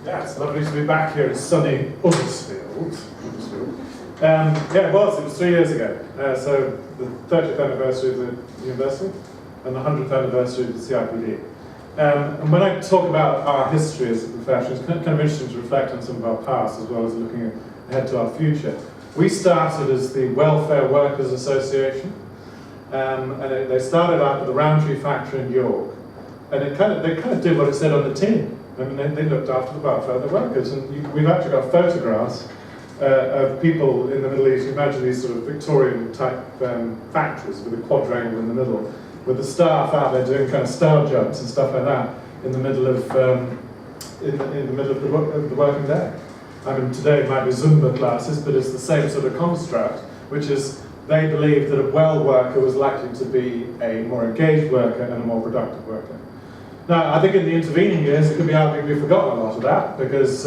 Yeah, it's lovely to be back here in sunny Huddersfield. Yeah, it was 3 years ago. So the 30th anniversary of the university and the 100th anniversary of the CIPD. And when I talk about our history as a profession, it's kind of interesting to reflect on some of our past as well as looking ahead to our future. We started as the Welfare Workers Association, and they started out at the Roundtree factory in York, and they kind of did what it said on the tin. I mean, they looked after the welfare of the workers, and we've actually got photographs of people in the Middle East. You imagine these sort of Victorian-type factories with a quadrangle in the middle, with the staff out there doing kind of star jumps and stuff like that in the middle of the working day. I mean, today it might be Zumba classes, but it's the same sort of construct, which is they believed that a well worker was likely to be a more engaged worker and a more productive worker. Now, I think in the intervening years, it could be argued we've forgotten a lot of that, because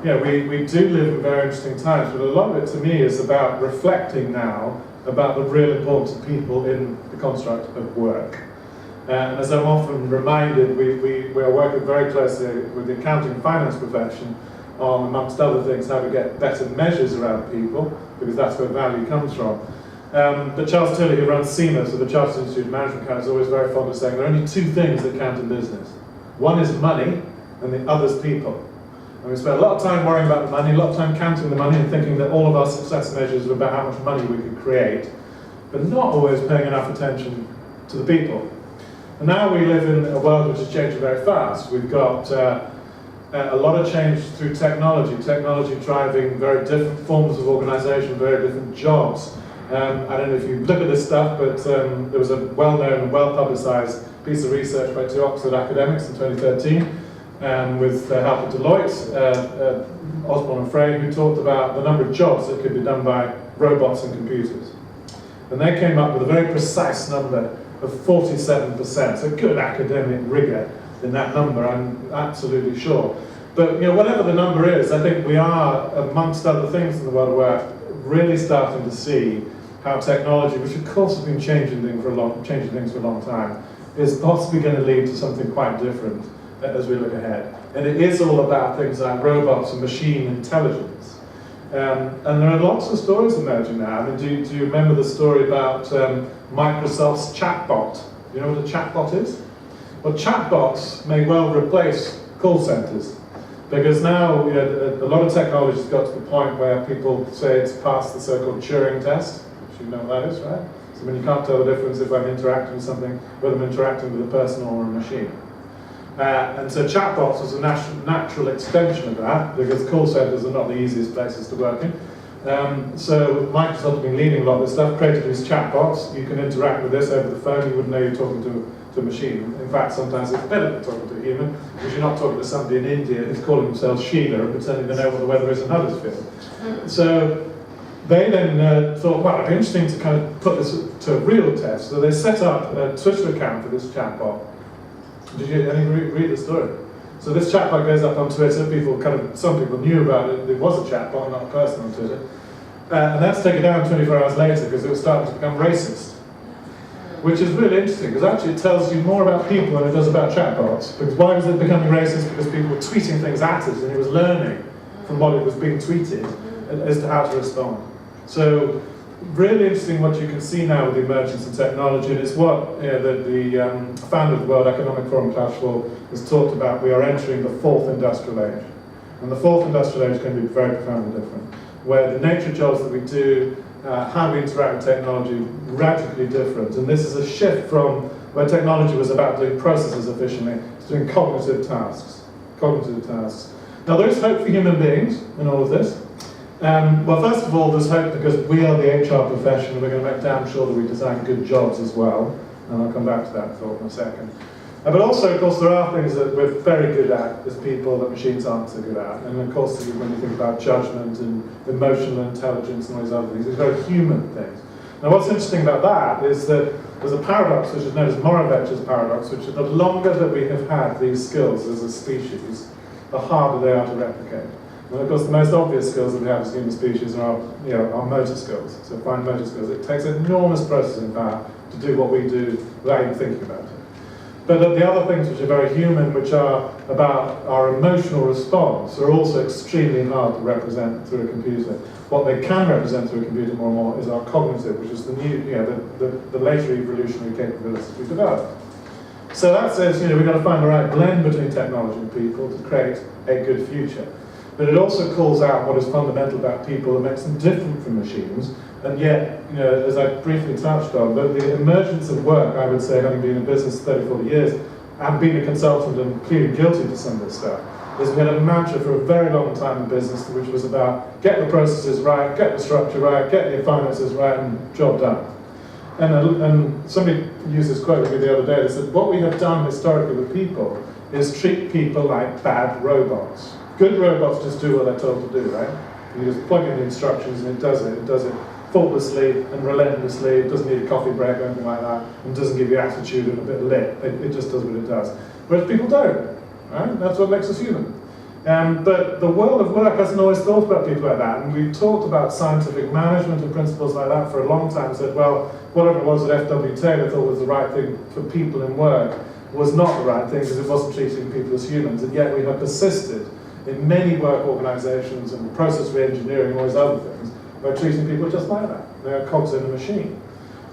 we do live in very interesting times, but a lot of it to me is about reflecting now about the real importance of people in the construct of work. And as I'm often reminded, we are working very closely with the accounting and finance profession on, amongst other things, how to get better measures around people, because that's where value comes from. But Charles Tilley, who runs CIMA, so the Chartered Institute of Management Accountants, is always very fond of saying there are only two things that count in business. One is money, and the other's people. And we spend a lot of time worrying about the money, a lot of time counting the money and thinking that all of our success measures are about how much money we can create, but not always paying enough attention to the people. And now we live in a world which is changing very fast. We've got a lot of change through technology driving very different forms of organisation, very different jobs. I don't know if you look at this stuff, but there was a well-known and well-publicised piece of research by two Oxford academics in 2013 with the help of Deloitte, Osborne and Frey, who talked about the number of jobs that could be done by robots and computers. And they came up with a very precise number of 47%, so good academic rigour in that number, I'm absolutely sure. But whatever the number is, I think we are, amongst other things in the world of work, really starting to see how technology, which of course has been changing things for a long time, is possibly going to lead to something quite different as we look ahead. And it is all about things like robots and machine intelligence. And there are lots of stories emerging now. I mean, do you remember the story about Microsoft's chatbot? You know what a chatbot is? Well, chatbots may well replace call centres, because now a lot of technology has got to the point where people say it's passed the so-called Turing test, which you know what that is, right? So when you can't tell the difference if I'm interacting with something, whether I'm interacting with a person or a machine. And so chatbots was a natural extension of that, because call centres are not the easiest places to work in. So Microsoft has been leading a lot of this stuff, created these chatbots. You can interact with this over the phone, you wouldn't know you're talking to a machine. In fact, sometimes it's better than talking to a human, because you're not talking to somebody in India who's calling themselves Sheila and pretending to know what the weather is in Huddersfield. So they then thought, well, it'd be interesting to kind of put this to a real test. So they set up a Twitter account for this chatbot. Did you read the story? So this chatbot goes up on Twitter. Some people knew about it. It was a chatbot, not a person on Twitter. And that's taken down 24 hours later because it was starting to become racist. Which is really interesting, because actually it tells you more about people than it does about chatbots. Because why was it becoming racist? Because people were tweeting things at it, and it was learning from what it was being tweeted as to how to respond. So really interesting what you can see now with the emergence of technology, and it's what the founder of the World Economic Forum, Klaus Schwab, has talked about. We are entering the fourth industrial age. And the fourth industrial age is going to be very profoundly different, where the nature of jobs that we do, how we interact with technology, radically different. And this is a shift from where technology was about doing processes efficiently to doing cognitive tasks. Now there is hope for human beings in all of this. Well, first of all, there's hope because we are the HR profession, and we're going to make damn sure that we design good jobs as well. And I'll come back to that thought in a second. But also, of course, there are things that we're very good at as people that machines aren't so good at. And of course, when you think about judgment and emotional intelligence and all these other things, these very human things. Now, what's interesting about that is that there's a paradox which is known as Moravec's paradox, which is the longer that we have had these skills as a species, the harder they are to replicate. And of course, the most obvious skills that we have as human species are our motor skills, so fine motor skills. It takes enormous processing power to do what we do without even thinking about it. But the other things which are very human, which are about our emotional response, are also extremely hard to represent through a computer. What they can represent through a computer more and more is our cognitive, which is the new, the later evolutionary capabilities we developed. So that says, we've got to find the right blend between technology and people to create a good future. But it also calls out what is fundamental about people that makes them different from machines. And yet, as I briefly touched on, the emergence of work, I would say, having been in business 30, 40 years, and being a consultant and pleading guilty to some of this stuff, is we had a mantra for a very long time in business, which was about get the processes right, get the structure right, get your finances right, and job done. And somebody used this quote with me the other day. They said, what we have done historically with people is treat people like bad robots. Good robots just do what they're told to do, right? You just plug in the instructions and it does it. It does it faultlessly and relentlessly. It doesn't need a coffee break or anything like that, and doesn't give you attitude and a bit of lip. It just does what it does. Whereas people don't, right? That's what makes us human. But the world of work hasn't always thought about people like that, and we've talked about scientific management and principles like that for a long time, and said, well, whatever it was that F.W. Taylor thought was the right thing for people in work was not the right thing because it wasn't treating people as humans, and yet we have persisted in many work organizations and process re-engineering and all these other things by treating people just like that. They are cogs in a machine.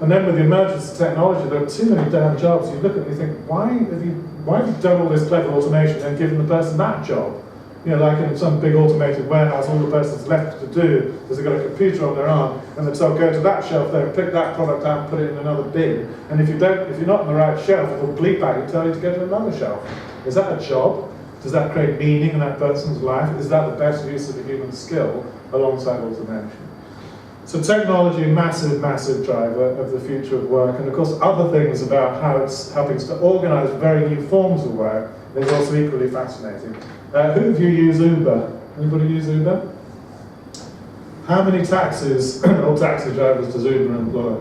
And then with the emergence of technology, there are too many damn jobs. You look at it and you think, why have you done all this clever automation and given the person that job? Like in some big automated warehouse, all the person's left to do is they've got a computer on their arm, and they're told, go to that shelf there and pick that product out and put it in another bin. And if you're not on the right shelf, it will bleep out and tell you to go to another shelf. Is that a job? Does that create meaning in that person's life? Is that the best use of the human skill alongside automation? So technology, massive, massive driver of the future of work, and of course other things about how it's helping us to organise very new forms of work is also equally fascinating. Who of you use Uber? Anybody use Uber? How many taxis or taxi drivers does Uber employ?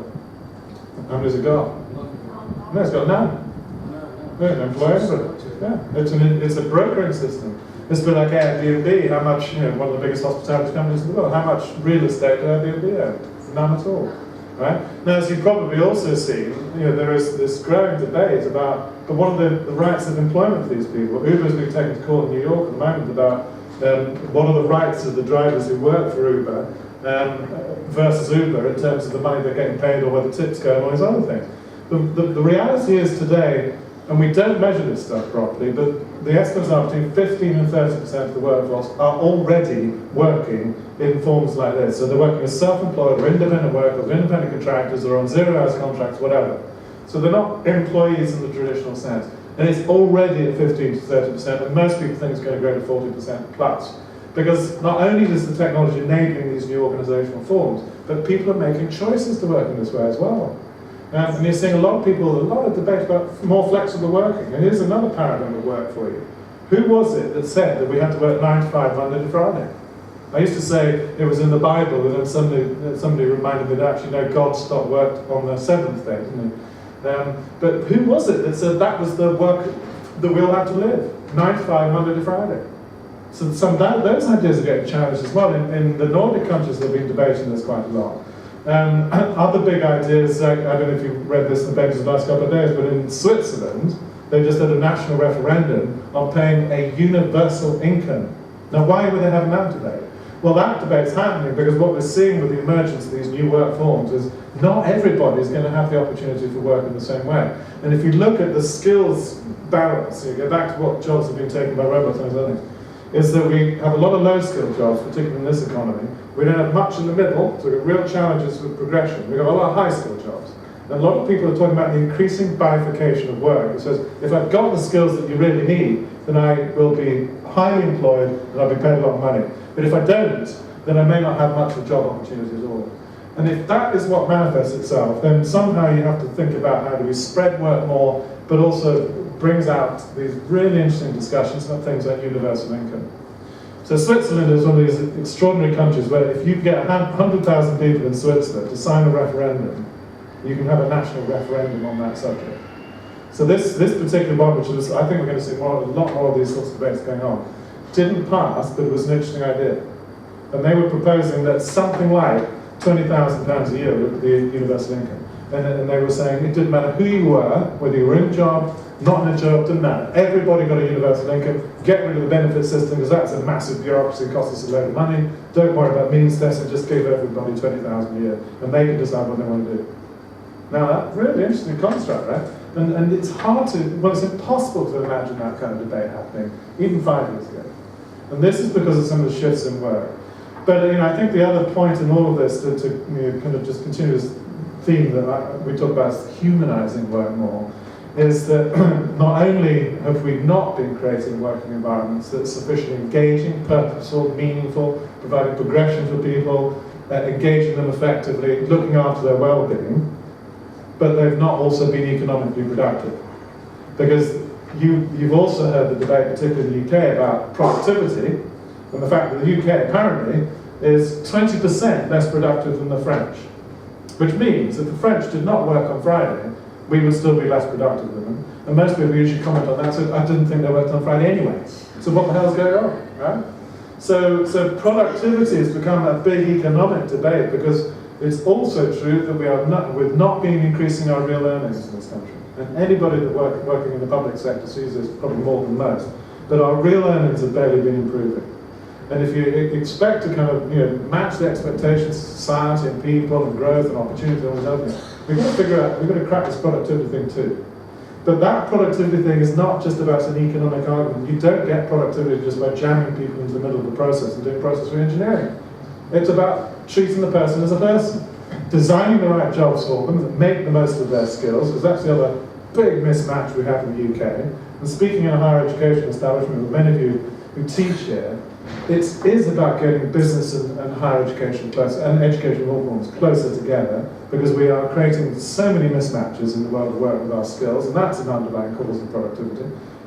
How many has it got? No, it's got none. They don't employ anybody. Yeah, it's a brokering system. It's a bit like Airbnb. How much, one of the biggest hospitality companies in the world, how much real estate do Airbnb own? None at all. Right? Now, as you've probably also seen, there is this growing debate about, but what are the rights of employment for these people? Uber's been taken to court in New York at the moment about what are the rights of the drivers who work for Uber versus Uber in terms of the money they're getting paid or where the tips go and all these other things. The reality is today, and we don't measure this stuff properly, but the estimates are between 15 and 30% of the workforce are already working in forms like this. So they're working as self-employed or independent workers, or independent contractors, or on 0 hours contracts, whatever. So they're not employees in the traditional sense. And it's already at 15 to 30%, and most people think it's going to grow to 40% plus. Because not only is the technology enabling these new organizational forms, but people are making choices to work in this way as well. And you're seeing a lot of debate about more flexible working. And here's another paradigm of work for you. Who was it that said that we had to work 9 to 5 Monday to Friday? I used to say it was in the Bible, and then somebody reminded me that actually, no, God stopped work on the 7th day, didn't he? But who was it that said that was the work that we all had to live? 9 to 5 Monday to Friday. So those ideas are getting challenged as well. In the Nordic countries, they've been debating this quite a lot. Other big ideas, I don't know if you've read this in the papers the last couple of days, but in Switzerland, they just had a national referendum on paying a universal income. Now, why would they have that debate? Well, that debate's happening because what we're seeing with the emergence of these new work forms is not everybody is going to have the opportunity for work in the same way. And if you look at the skills balance, you go back to what jobs have been taken by robots and other things, is that we have a lot of low-skilled jobs, particularly in this economy. We don't have much in the middle, so we've got real challenges with progression. We've got a lot of high-skilled jobs. And a lot of people are talking about the increasing bifurcation of work. It says, if I've got the skills that you really need, then I will be highly employed and I'll be paid a lot of money. But if I don't, then I may not have much of a job opportunity at all. And if that is what manifests itself, then somehow you have to think about how do we spread work more, but also brings out these really interesting discussions about things like universal income. So Switzerland is one of these extraordinary countries where if you get 100,000 people in Switzerland to sign a referendum, you can have a national referendum on that subject. So this particular one, which is, I think we're going to see a lot more of these sorts of debates going on, didn't pass, but it was an interesting idea. And they were proposing that something like £20,000 a year would be universal income. And they were saying it didn't matter who you were, whether you were in a job, not in a job, didn't matter. Everybody got a universal income. Get rid of the benefit system because that's a massive bureaucracy, costs us a load of money. Don't worry about means testing, just give everybody 20,000 a year and they can decide what they want to do. Now that's really interesting construct, right? And it's hard to, well, it's impossible to imagine that kind of debate happening, even 5 years ago. And this is because of some of the shifts in work. But I think the other point in all of this, to kind of just continue this theme that we talk about as humanizing work more, is that not only have we not been creating working environments that are sufficiently engaging, purposeful, meaningful, providing progression for people, engaging them effectively, looking after their well-being, but they've not also been economically productive. Because you've also heard the debate, particularly in the UK, about productivity, and the fact that the UK apparently is 20% less productive than the French. Which means that if the French did not work on Friday, we would still be less productive than them. And most people usually comment on that, so I didn't think they worked on Friday anyway. So what the hell's going on, right? So productivity has become a big economic debate because it's also true that we've not been increasing our real earnings in this country. And anybody that working in the public sector sees this probably more than most. But our real earnings have barely been improving. And if you expect to kind of match the expectations of society and people and growth and opportunity and all these other things, we've got to figure out, we've got to crack this productivity thing too. But that productivity thing is not just about an economic argument. You don't get productivity just by jamming people into the middle of the process and doing process re-engineering. It's about treating the person as a person, designing the right jobs for them that make the most of their skills, because that's the other big mismatch we have in the UK. And speaking in a higher education establishment with many of you who teach here, it is about getting business and higher education closer, and education in all forms closer together, because we are creating so many mismatches in the world of work with our skills, and that's an underlying cause of productivity,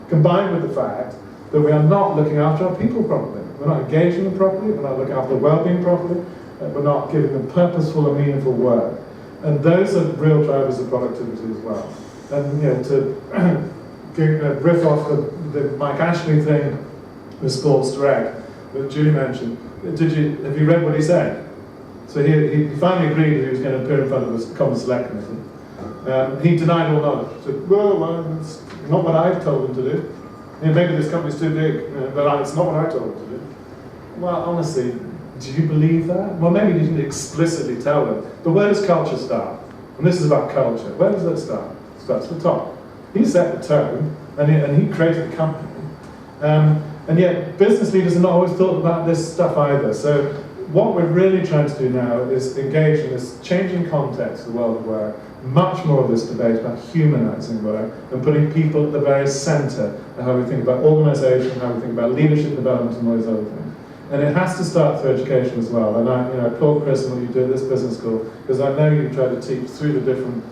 combined with the fact that we are not looking after our people properly. We're not engaging them properly, we're not looking after their well-being properly, we're not giving them purposeful and meaningful work. And those are real drivers of productivity as well. And to riff off the Mike Ashley thing with Sports Direct, that Julie mentioned, have you read what he said? So he finally agreed that he was going to appear in front of the Common Select Committee. He denied all knowledge. He said, well, it's not what I told him to do. Maybe this company's too big, but it's not what I told him to do. Well, honestly, do you believe that? Well, maybe you didn't explicitly tell them. But where does culture start? And this is about culture. Where does it start? It starts at the top. He set the tone, and he created a company. And yet, business leaders have not always thought about this stuff either. So what we're really trying to do now is engage in this changing context of the world of work, much more of this debate about humanizing work and putting people at the very center of how we think about organization, how we think about leadership development and all these other things. And it has to start through education as well. And I applaud Chris and what you do at this business school, because I know you try to teach through the different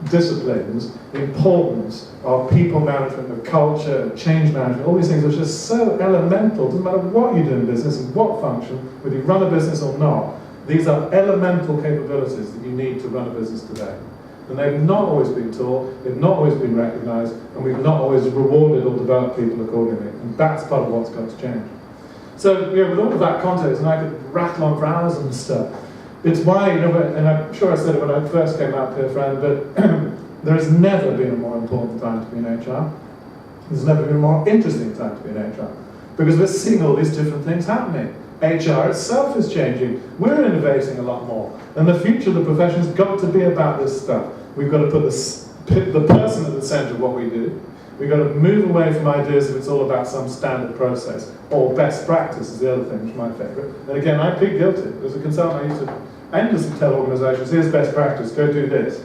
disciplines the importance of people management, of culture, of change management, all these things which are so elemental. Doesn't matter what you do in business and what function, whether you run a business or not, these are elemental capabilities that you need to run a business today. And they've not always been taught, they've not always been recognized, and we've not always rewarded or developed people accordingly. And that's part of what's got to change. So, with all of that context, and I could rattle on for hours and stuff, it's why, and I'm sure I said it when I first came out here, Fran, but there has never been a more important time to be in HR. There's never been a more interesting time to be in HR. Because we're seeing all these different things happening. HR itself is changing. We're innovating a lot more. And the future of the profession's got to be about this stuff. We've got to put the person at the center of what we do. We've got to move away from ideas if it's all about some standard process, or best practice is the other thing, which is my favorite. And again, I plead guilty. As a consultant, I used to endlessly tell organizations, here's best practice, go do this.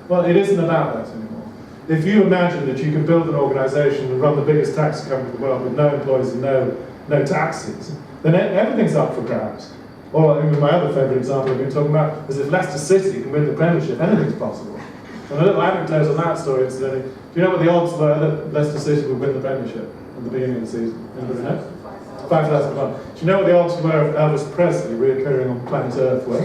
Well, it isn't about that anymore. If you imagine that you could build an organization and run the biggest taxi company in the world with no employees and no taxis, then everything's up for grabs. Or my other favorite example I've been talking about is if Leicester City can win the Premiership, anything's possible. And a little anecdote on that story, incidentally. Do you know what the odds were that Leicester City would win the Premiership at the beginning of the season? Anybody know? 5,000 to 1. Do you know what the odds were of Elvis Presley reappearing on planet Earth were?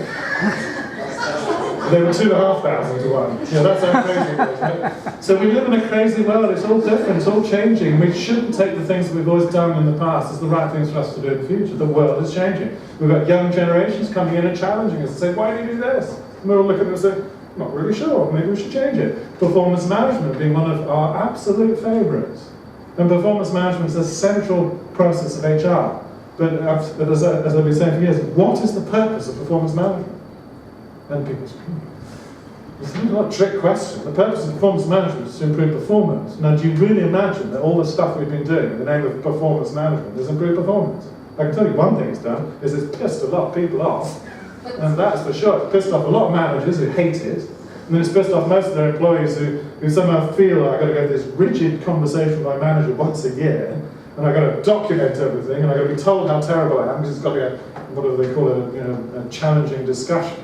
They were 2,500 to 1. Yeah, that's how crazy it was, right? So we live in a crazy world. It's all different. It's all changing. We shouldn't take the things that we've always done in the past as the right things for us to do in the future. The world is changing. We've got young generations coming in and challenging us and saying, why do you do this? And we're all looking at them and saying, Not really sure, maybe we should change it. Performance management being one of our absolute favourites. And performance management is a central process of HR. But as I've been saying for years, what is the purpose of performance management? And people say, it's not a trick question. The purpose of performance management is to improve performance. Now, do you really imagine that all the stuff we've been doing in the name of performance management is improved performance? I can tell you one thing it's done, is it's pissed a lot of people off. And that's for sure. It's pissed off a lot of managers who hate it. And then it's pissed off most of their employees who somehow feel like I've got to go to this rigid conversation with my manager once a year, and I've got to document everything, and I've got to be told how terrible I am, because it's got to be what do they call it, a challenging discussion.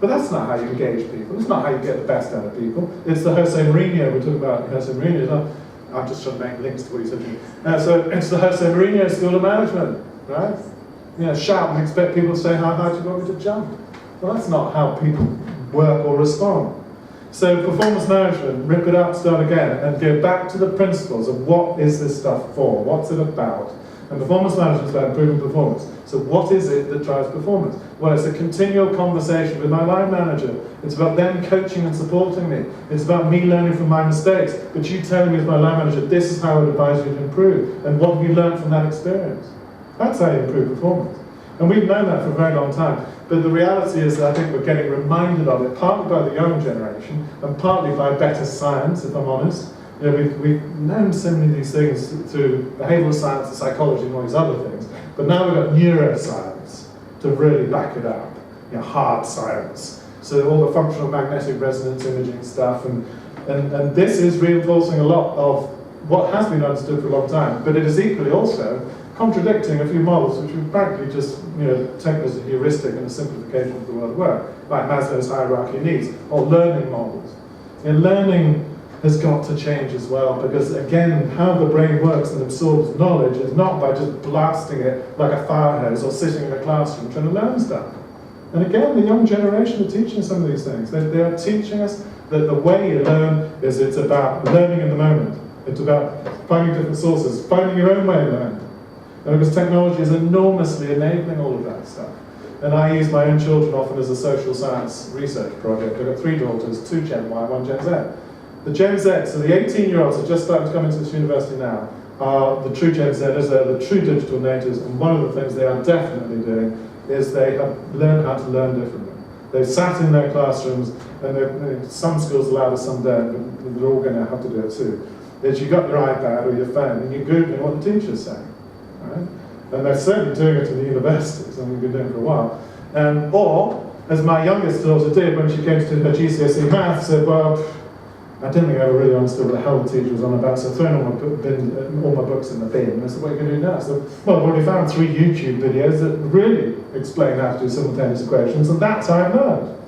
But that's not how you engage people. It's not how you get the best out of people. It's the Jose Mourinho, we talk about Jose Mourinho. I'm just trying to make links to what he said to me. So it's the Jose Mourinho School of Management, right? Shout and expect people to say, how high do you want me to jump? Well, that's not how people work or respond. So performance management, rip it up, start again, and go back to the principles of what is this stuff for? What's it about? And performance management is about improving performance. So what is it that drives performance? Well, it's a continual conversation with my line manager. It's about them coaching and supporting me. It's about me learning from my mistakes. But you telling me as my line manager, this is how I would advise you to improve. And what have you learned from that experience? That's how you improve performance. And we've known that for a very long time. But the reality is that I think we're getting reminded of it, partly by the young generation, and partly by better science, if I'm honest. We've known so many of these things through behavioural science and psychology and all these other things, but now we've got neuroscience to really back it up, hard science. So all the functional magnetic resonance imaging stuff, and this is reinforcing a lot of what has been understood for a long time, but it is equally also contradicting a few models which we practically just take as a heuristic and a simplification of the world of work, like Maslow's hierarchy of needs, or learning models. Learning has got to change as well, because again, how the brain works and absorbs knowledge is not by just blasting it like a fire hose or sitting in a classroom trying to learn stuff. And again, the young generation are teaching some of these things. They are teaching us that the way you learn is it's about learning in the moment. It's about finding different sources, finding your own way of learning. And because technology is enormously enabling all of that stuff. And I use my own children often as a social science research project. I've got 3 daughters, 2 Gen Y, 1 Gen Z. The Gen Z, so the 18-year-olds are just starting to come into this university now, are the true Gen Zers, they're the true digital natives, and one of the things they are definitely doing is they have learned how to learn differently. They've sat in their classrooms, and some schools allow this, some don't, but they're all going to have to do it too. Is you've got your iPad or your phone, and you're Googling what the teacher's saying. Right? And they're certainly doing it in the universities, and we've been doing it for a while. Or, as my youngest daughter did when she came to do her GCSE maths, said, well, I didn't think I ever really understood what the hell the teacher was on about, so I've thrown all my books in the bin. And I said, what are you going to do now? So, well, I've already found 3 YouTube videos that really explain how to do simultaneous equations, and that's how I learned.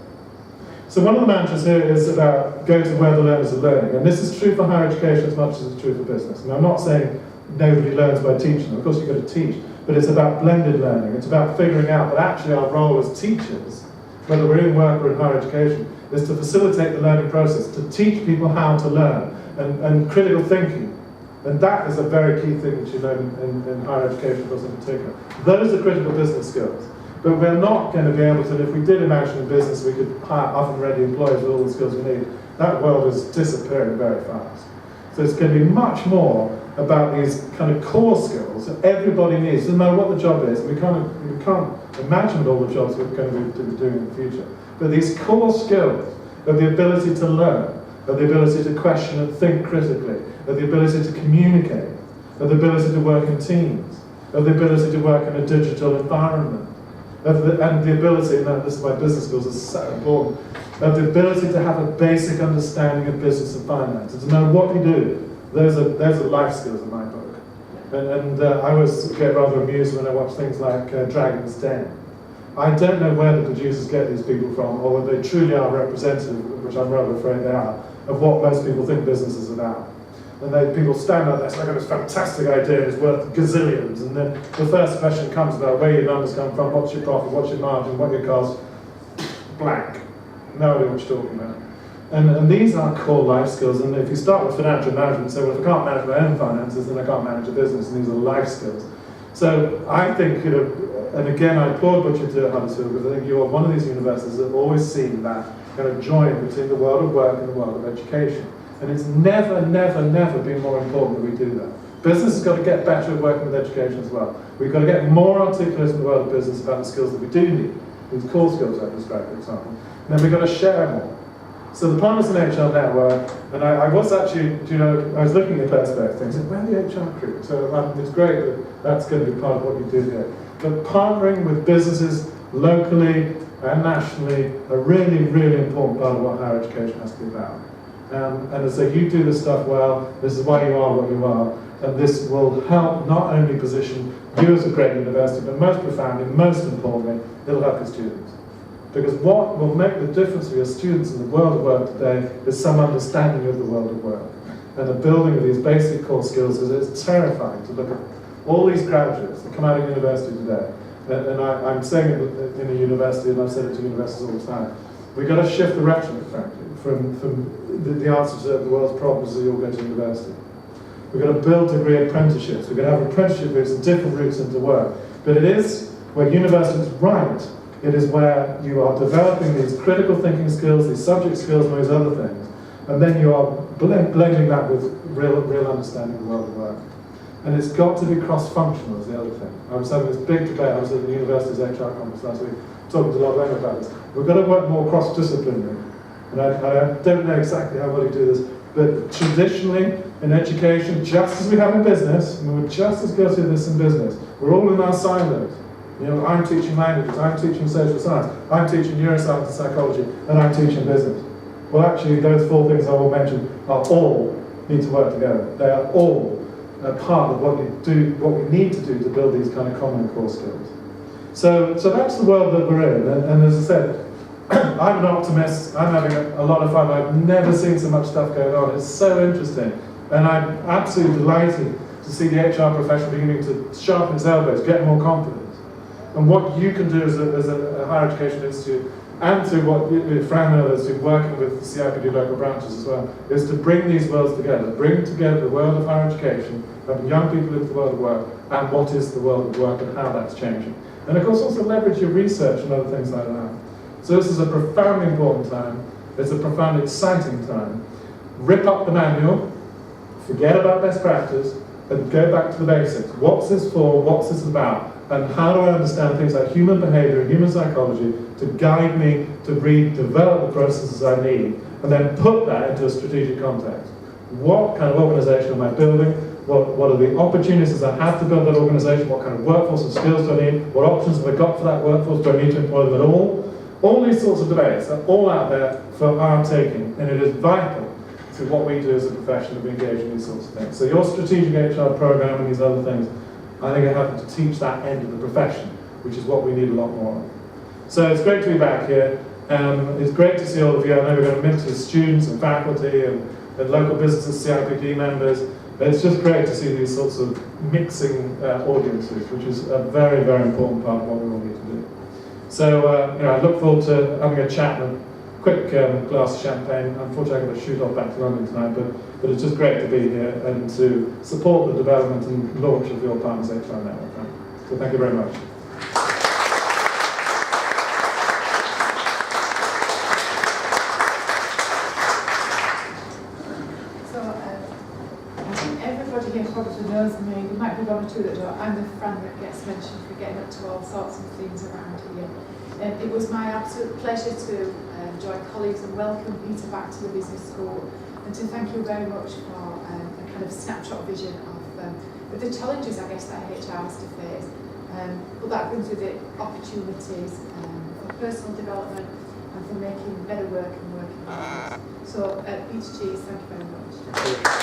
So one of the mantras here is about go to where the learners are learning, and this is true for higher education as much as it's true for business. And I'm not saying nobody learns by teaching, of course you've got to teach, but it's about blended learning. It's about figuring out that actually our role as teachers, whether we're in work or in higher education, is to facilitate the learning process, to teach people how to learn, and critical thinking. And that is a very key thing that you learn in higher education, of course, in particular. Those are critical business skills. But we're not going to be able to, if we did imagine in business we could hire oven-ready employees with all the skills we need, that world is disappearing very fast. So it's going to be much more about these kind of core skills that everybody needs, no matter what the job is. We can't imagine all the jobs we're going to be doing in the future. But these core skills of the ability to learn, of the ability to question and think critically, of the ability to communicate, of the ability to work in teams, of the ability to work in a digital environment, and the ability, and this is why business skills are so important, of the ability to have a basic understanding of business and finance, and to know what you do. Those are life skills in my book. And I always get rather amused when I watch things like Dragon's Den. I don't know where the producers get these people from, or whether they truly are representative, which I'm rather afraid they are, of what most people think business is about. And people stand up there, so I got this fantastic idea, it's worth gazillions, and then the first question comes about where your numbers come from, what's your profit, what's your margin, what your cost, blank. No idea what you're talking about. And these are core life skills, and if you start with financial management and say, well, if I can't manage my own finances, then I can't manage a business, and these are life skills. So I think, and again, I applaud what you do at Huddersfield, because I think you are one of these universities that have always seen that kind of join between the world of work and the world of education. And it's never, never, never been more important that we do that. Business has got to get better at working with education as well. We've got to get more articulate in the world of business about the skills that we do need, these core skills I described, for example. And then we've got to share more. So the Partners in HR Network, and I was actually, I was looking at Claire's things, and we're the HR crew, so it's great that that's going to be part of what you do here. But partnering with businesses locally and nationally, a really, really important part of what higher education has to be about. And as I say, you do this stuff well, this is why you are what you are, and this will help not only position you as a great university, but most profoundly, most importantly, it'll help your students. Because what will make the difference for your students in the world of work today is some understanding of the world of work. And the building of these basic core skills is terrifying to look at all these graduates that come out of university today. And I'm saying it in a university, and I've said it to universities all the time. We've got to shift the direction, frankly, from the answer to the world's problems as you all go to university. We've got to build degree apprenticeships. We've got to have apprenticeship routes and different routes into work. But it is where universities right. It is where you are developing these critical thinking skills, these subject skills, and those other things. And then you are blending that with real understanding of the world of work. And it's got to be cross-functional is the other thing. I was having this big debate, I was at the university's HR conference last week, talking to a lot of them about this. We've got to work more cross-disciplinary. And I don't know exactly how well you do this, but traditionally in education, just as we have in business, and we're just as guilty of this in business, we're all in our silos. I'm teaching languages, I'm teaching social science, I'm teaching neuroscience and psychology, and I'm teaching business. Well, actually, those four things I will mention are all need to work together. They are all a part of what we need to do to build these kind of common core skills. So that's the world that we're in. And as I said, I'm an optimist. I'm having a lot of fun. I've never seen so much stuff going on. It's so interesting. And I'm absolutely delighted to see the HR profession beginning to sharpen its elbows, get more confidence. And what you can do as a higher education institute, and through what Fran and others who working with the CIPD local branches as well, is to bring these worlds together, bring together the world of higher education, and young people into the world of work, and what is the world of work and how that's changing. And of course also leverage your research and other things like that. So this is a profoundly important time, it's a profoundly exciting time. Rip up the manual, forget about best practice, and go back to the basics. What's this for, what's this about? And how do I understand things like human behavior and human psychology to guide me to develop the processes I need, and then put that into a strategic context. What kind of organization am I building? What are the opportunities I have to build that organization? What kind of workforce and skills do I need? What options have I got for that workforce? Do I need to employ them at all? All these sorts of debates are all out there for our taking, and it is vital to what we do as a profession to be engaged in these sorts of things. So your strategic HR program and these other things, I think I happen to teach that end of the profession, which is what we need a lot more of. So it's great to be back here. It's great to see all of you. I know we're going to mix with students and faculty and local businesses, CIPD members. It's just great to see these sorts of mixing audiences, which is a very, very important part of what we all need to do. So I look forward to having a chat and a quick glass of champagne. Unfortunately, I'm going to shoot off back to London tonight, but it's just great to be here and to support the development and launch of your Partners HR Network. So thank you very much. So I think everybody here probably knows me. There might be one or two that don't. I'm the friend that gets mentioned for getting up to all sorts of things around here. It was my absolute pleasure to join colleagues and welcome Peter back to the business school, and to thank you very much for a kind of snapshot vision of the challenges, I guess, that HR has to face. But that brings with it opportunities for personal development and for making better work and working lives. So, Peter Cheese, thank you very much.